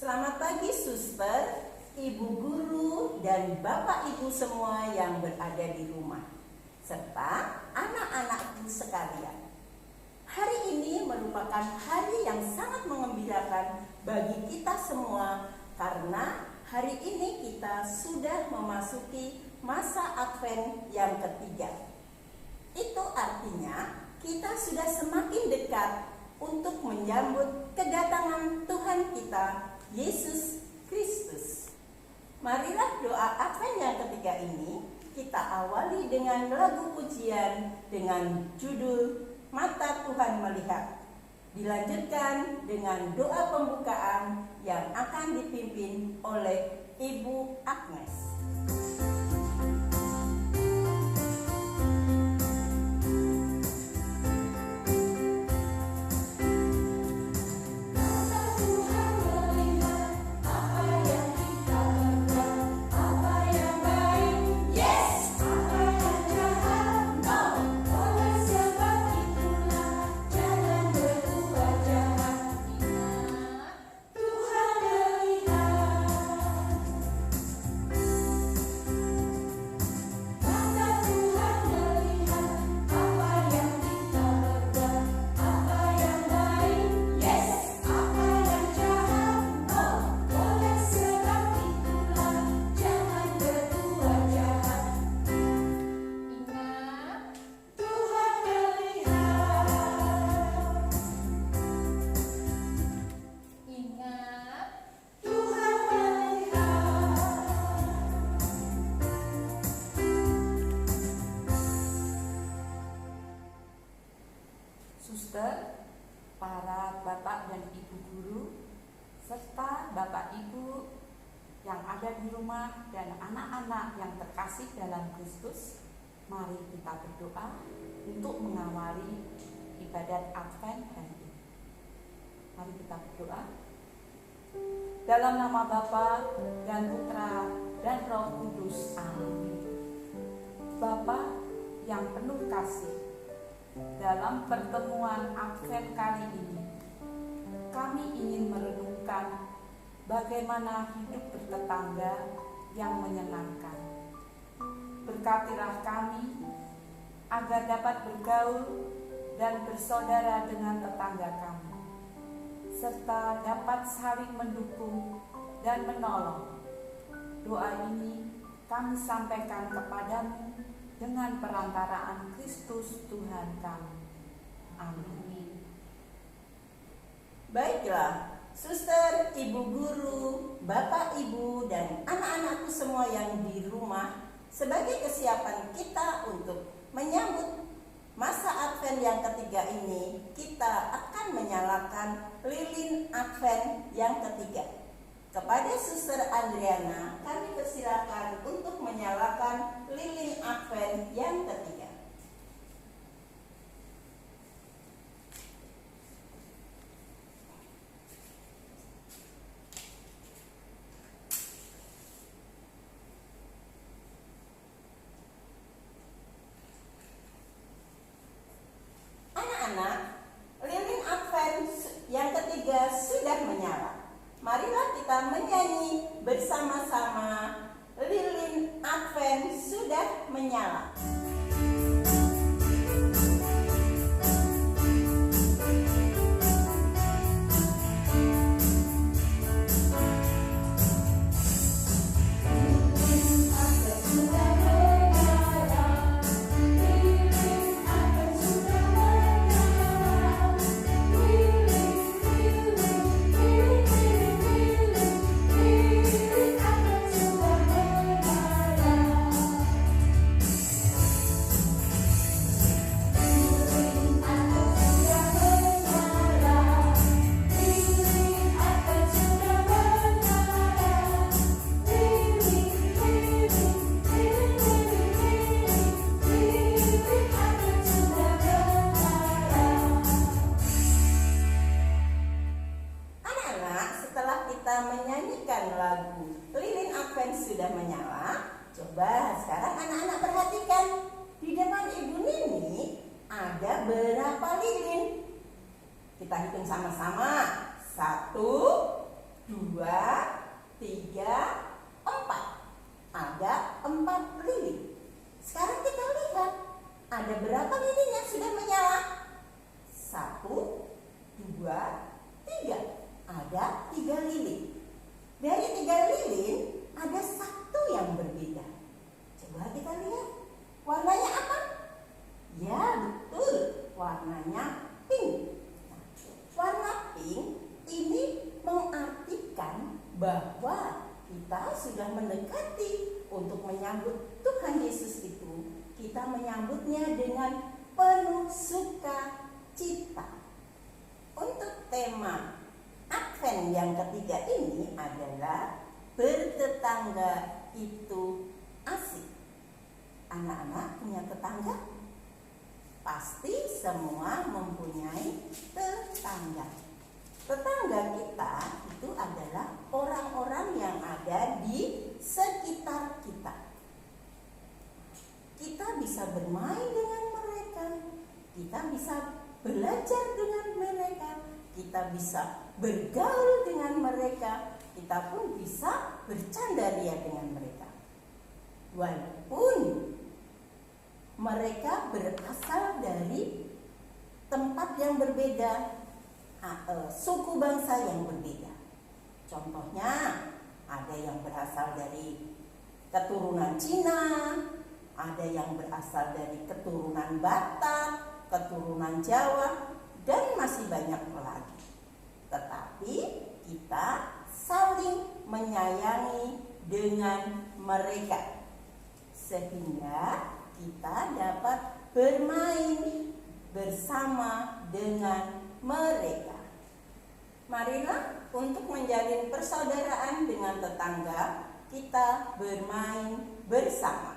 Selamat pagi suster, ibu guru, dan bapak ibu semua yang berada di rumah, serta anak-anakku sekalian. Hari ini merupakan hari yang sangat mengembirakan bagi kita semua karena hari ini kita sudah memasuki masa Advent yang ketiga. Itu artinya kita sudah semakin dekat untuk menyambut kedatangan Tuhan kita, Yesus Kristus. Marilah doa Advent yang ketiga ini kita awali dengan lagu pujian dengan judul Mata Tuhan Melihat. Dilanjutkan dengan doa pembukaan yang akan dipimpin oleh Ibu Agnes. Suster, para bapak dan ibu guru, serta bapak ibu yang ada di rumah dan anak-anak yang terkasih dalam Kristus, mari kita berdoa untuk mengawali ibadat Advent hari ini. Mari kita berdoa. Dalam nama Bapa dan Putra dan Roh Kudus. Amin. Bapa yang penuh kasih, dalam pertemuan Advent kali ini, kami ingin merenungkan bagaimana hidup bertetangga yang menyenangkan. Berkatilah kami agar dapat bergaul dan bersaudara dengan tetangga kami, serta dapat saling mendukung dan menolong. Doa ini kami sampaikan kepadamu dengan perantaraan Kristus Tuhan kami. Amin. Baiklah, suster, ibu guru, bapak ibu, dan anak-anakku semua yang di rumah, sebagai kesiapan kita untuk menyambut masa Advent yang ketiga ini, kita akan menyalakan lilin Advent yang ketiga. Kepada Suster Andriana, kami persilakan untuk menyalakan lilin Advent yang ketiga. Anak-anak, lilin Advent yang ketiga sudah menyala. Marilah kita menyanyi bersama-sama, lilin Advent sudah menyala. Menyanyikan lagu lilin Advent sudah menyala. Coba sekarang anak-anak perhatikan, di depan Ibu Nini ada berapa lilin? Kita hitung sama-sama. 1, 2, 3, 4. Ada 4 lilin. Sekarang kita lihat, ada berapa lilin yang sudah menyala? 1, 2, 3. Ada 3 lilin. Dari 3 lilin, ada 1 yang berbeda. Coba kita lihat. Warnanya apa? Ya, betul. Warnanya pink. Nah, warna pink ini mengartikan bahwa kita sudah mendekati untuk menyambut Tuhan Yesus itu. Kita menyambutnya dengan penuh sukacita. Untuk tema Advent yang ketiga ini adalah bertetangga itu asik. Anak-anak punya tetangga? Pasti semua mempunyai tetangga. Tetangga kita itu adalah orang-orang yang ada di sekitar kita. Kita bisa bermain dengan mereka, kita bisa belajar dengan mereka, kita bisa bergaul dengan mereka, kita pun bisa bercandaria dengan mereka. Walaupun mereka berasal dari tempat yang berbeda, suku bangsa yang berbeda. Contohnya, ada yang berasal dari keturunan Cina, ada yang berasal dari keturunan Batak, keturunan Jawa, dan masih banyak lagi. Tetapi kita saling menyayangi dengan mereka, sehingga kita dapat bermain bersama dengan mereka. Marilah untuk menjalin persaudaraan dengan tetangga, kita bermain bersama.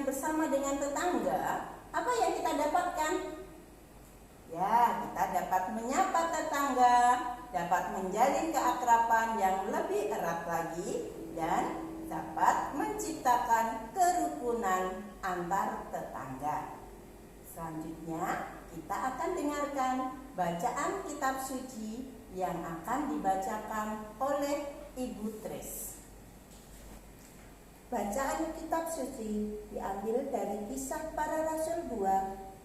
Bersama dengan tetangga, apa yang kita dapatkan? Ya, kita dapat menyapa tetangga, dapat menjalin keakraban yang lebih erat lagi, dan dapat menciptakan kerukunan antar tetangga. Selanjutnya, kita akan dengarkan bacaan kitab suci yang akan dibacakan oleh Ibu Tres. Bacaan kitab suci diambil dari Kisah Para Rasul 2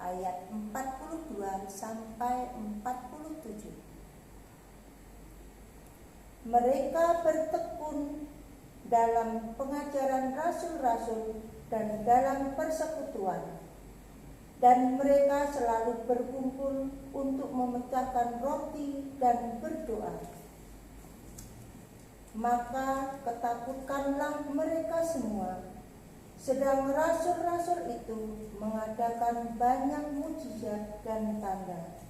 ayat 42 sampai 47. Mereka bertekun dalam pengajaran rasul-rasul dan dalam persekutuan, dan mereka selalu berkumpul untuk memecahkan roti dan berdoa. Maka ketakutkanlah mereka semua, sedang rasul-rasul itu mengadakan banyak mujizat dan tanda.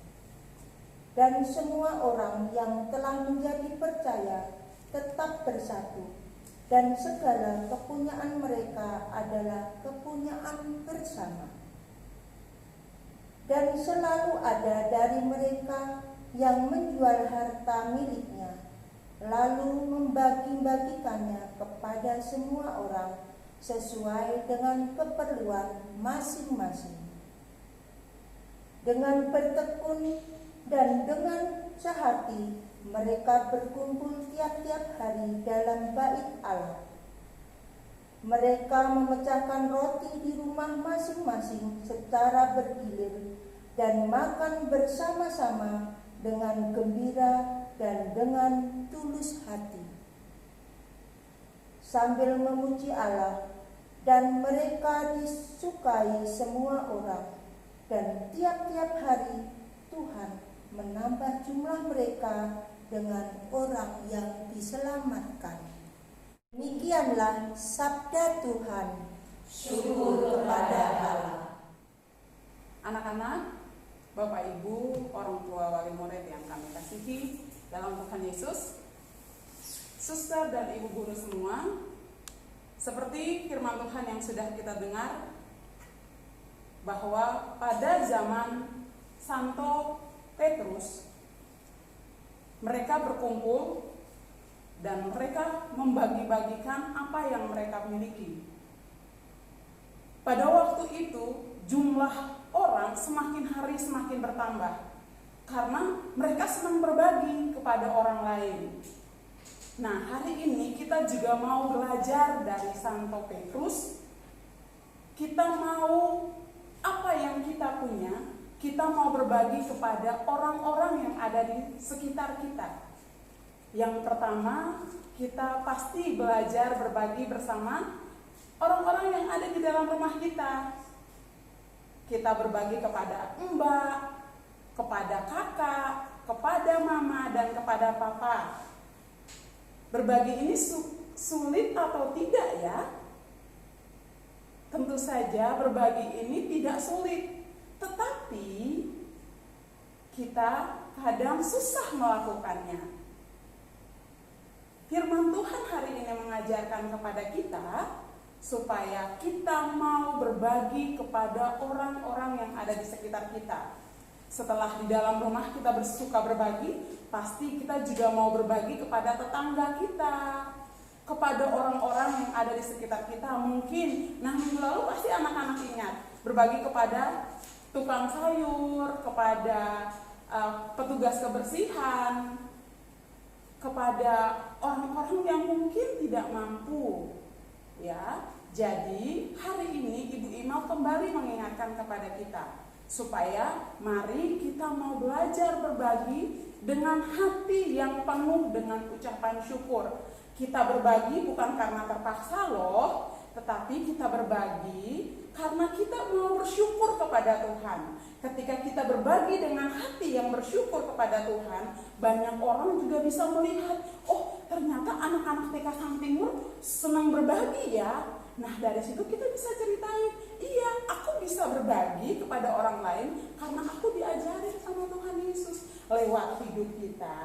Dan semua orang yang telah menjadi percaya tetap bersatu, dan segala kepunyaan mereka adalah kepunyaan bersama. Dan selalu ada dari mereka yang menjual harta miliknya, lalu membagi-bagikannya kepada semua orang sesuai dengan keperluan masing-masing. Dengan bertekun dan dengan sehati, mereka berkumpul tiap-tiap hari dalam bait Allah. Mereka memecahkan roti di rumah masing-masing secara bergilir dan makan bersama-sama dengan gembira dan dengan tulus hati, sambil memuji Allah, dan mereka disukai semua orang. Dan tiap-tiap hari Tuhan menambah jumlah mereka dengan orang yang diselamatkan. Demikianlah sabda Tuhan. Syukur kepada Allah. Anak-anak, Bapak Ibu, orang tua wali murid yang kami kasihi dalam Tuhan Yesus, suster dan ibu guru semua, seperti firman Tuhan yang sudah kita dengar, bahwa pada zaman Santo Petrus, mereka berkumpul dan mereka membagi-bagikan apa yang mereka miliki. Pada waktu itu, jumlah orang semakin hari semakin bertambah karena mereka senang berbagi kepada orang lain. Nah, hari ini kita juga mau belajar dari Santo Petrus. Kita mau apa yang kita punya, kita mau berbagi kepada orang-orang yang ada di sekitar kita. Yang pertama, kita pasti belajar berbagi bersama orang-orang yang ada di dalam rumah kita. Kita berbagi kepada mbak, kepada kakak, kepada mama, dan kepada papa. Berbagi ini sulit atau tidak ya? Tentu saja berbagi ini tidak sulit, tetapi kita kadang susah melakukannya. Firman Tuhan hari ini mengajarkan kepada kita supaya kita mau berbagi kepada orang-orang yang ada di sekitar kita. Setelah di dalam rumah kita suka berbagi, pasti kita juga mau berbagi kepada tetangga kita, kepada orang-orang yang ada di sekitar kita. Mungkin, minggu lalu pasti anak-anak ingat berbagi kepada tukang sayur, kepada petugas kebersihan, kepada orang-orang yang mungkin tidak mampu, ya. Jadi hari ini Ibu Imal kembali mengingatkan kepada kita supaya mari kita mau belajar berbagi dengan hati yang penuh dengan ucapan syukur. Kita berbagi bukan karena terpaksa loh, tetapi kita berbagi karena kita mau bersyukur kepada Tuhan. Ketika kita berbagi dengan hati yang bersyukur kepada Tuhan, banyak orang juga bisa melihat, oh ternyata anak-anak TK Sang Timur senang berbagi ya. Nah dari situ kita bisa ceritain, iya aku bisa berbagi kepada orang lain karena aku diajarin sama Tuhan Yesus. Lewat hidup kita,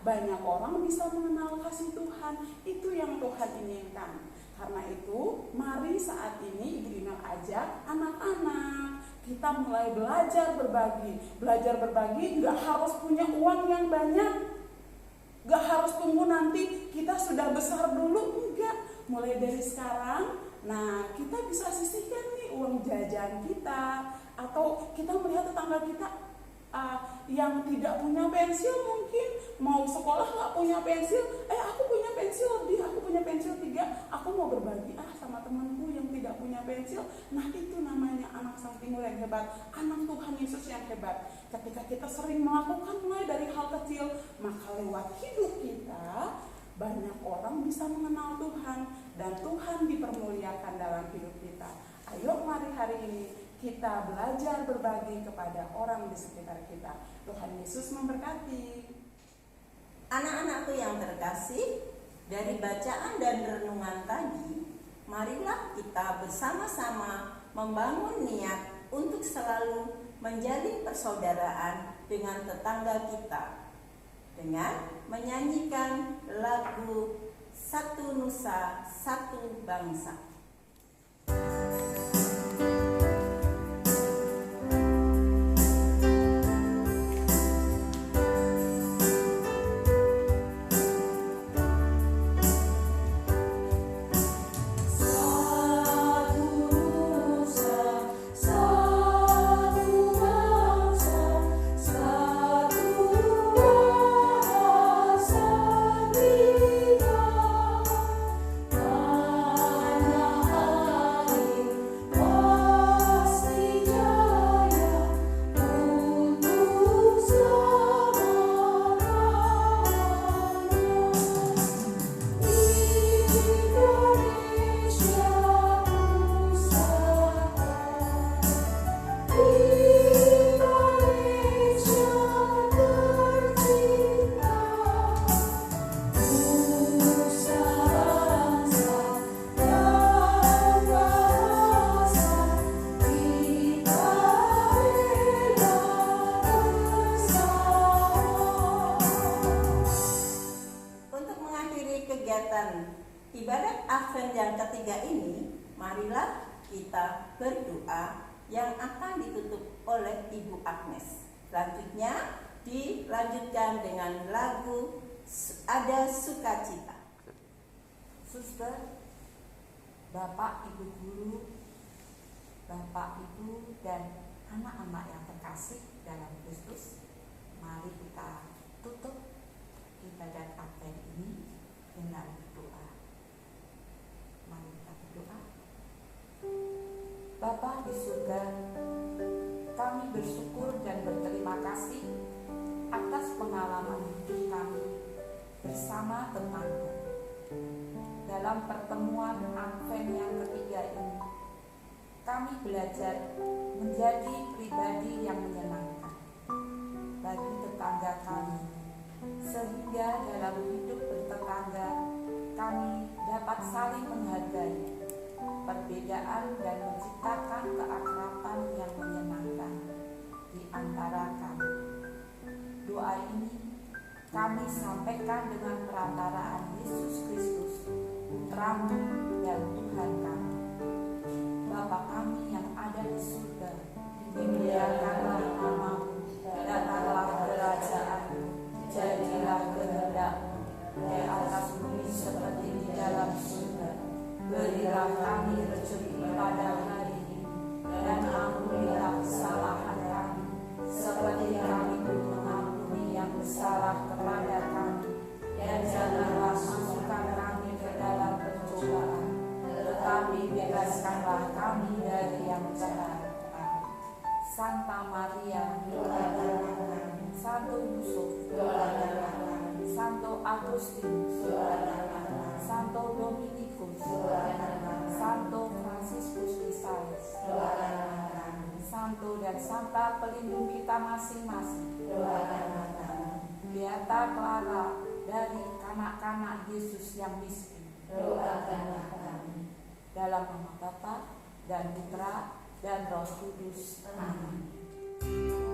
banyak orang bisa mengenal kasih Tuhan. Itu yang Tuhan inginkan. Karena itu, mari saat ini Ibu Ina ajak anak-anak kita mulai belajar berbagi. Belajar berbagi nggak harus punya uang yang banyak, nggak harus tunggu nanti kita sudah besar dulu, enggak. Mulai dari sekarang, nah kita bisa sisihkan nih uang jajan kita, atau kita melihat tetangga kita yang tidak punya pensil, mungkin mau sekolah nggak punya pensil, aku punya pensil lebih, aku punya pensil 3, aku mau berbagi sama temanku yang tidak punya pensil. Nah itu namanya anak Sang Timur yang hebat, anak Tuhan Yesus yang hebat. Ketika kita sering melakukan mulai dari hal kecil, maka lewat hidup kita banyak orang bisa mengenal Tuhan dan Tuhan dipermuliakan dalam hidup kita. Ayo mari hari ini kita belajar berbagi kepada orang di sekitar kita. Tuhan Yesus memberkati. Anak-anakku yang terkasih, dari bacaan dan renungan tadi, marilah kita bersama-sama membangun niat untuk selalu menjalin persaudaraan dengan tetangga kita dengan menyanyikan lagu Satu Nusa, Satu Bangsa. Thank yang ketiga ini, marilah kita berdoa yang akan ditutup oleh Ibu Agnes. Selanjutnya dilanjutkan dengan lagu Ada Sukacita. Suster, Bapak, Ibu guru, Bapak, Ibu, dan anak-anak yang terkasih dalam Kristus, mari kita tutup ibadat Advent ini dengan doa. Mari kita berdoa. Bapa di surga, kami bersyukur dan berterima kasih atas pengalaman hidup kami bersama tetangga. Dalam pertemuan Advent yang ketiga ini, kami belajar menjadi pribadi yang menyenangkan bagi tetangga kami, sehingga dalam hidup bertetangga kami dapat saling menghargai perbedaan dan menciptakan keakraban yang menyenangkan di antara kami. Doa ini kami sampaikan dengan perantaraan Yesus Kristus, Putra-Mu dan Tuhan kami. Bapa kami yang ada di surga, dimuliakanlah nama-Mu, datanglah kerajaan-Mu, jadilah kehendak-Mu di atas bumi seperti di dalam surga. Berilah kami rezeki pada hari ini, dan ampunilah kesalahan kami, seperti kami pun mengampuni yang bersalah kepada kami. Dan janganlah masukkan kami ke dalam pencobaan, tetapi bebaskanlah kami dari yang jahat. Santa Maria, doakanlah kami. Santo Yusuf, doakanlah kami. Santo Agustinus, doakanlah kami. Santo Dominikus, doakanlah kami. Santo Fransiskus de Sales, doakanlah kami. Santo dan Santa pelindung kita masing-masing, doakanlah kami. Beata Clara dari kanak-kanak Yesus yang miskin, doakanlah kami. Dalam nama Bapa dan Putra dan Roh Kudus. Amin.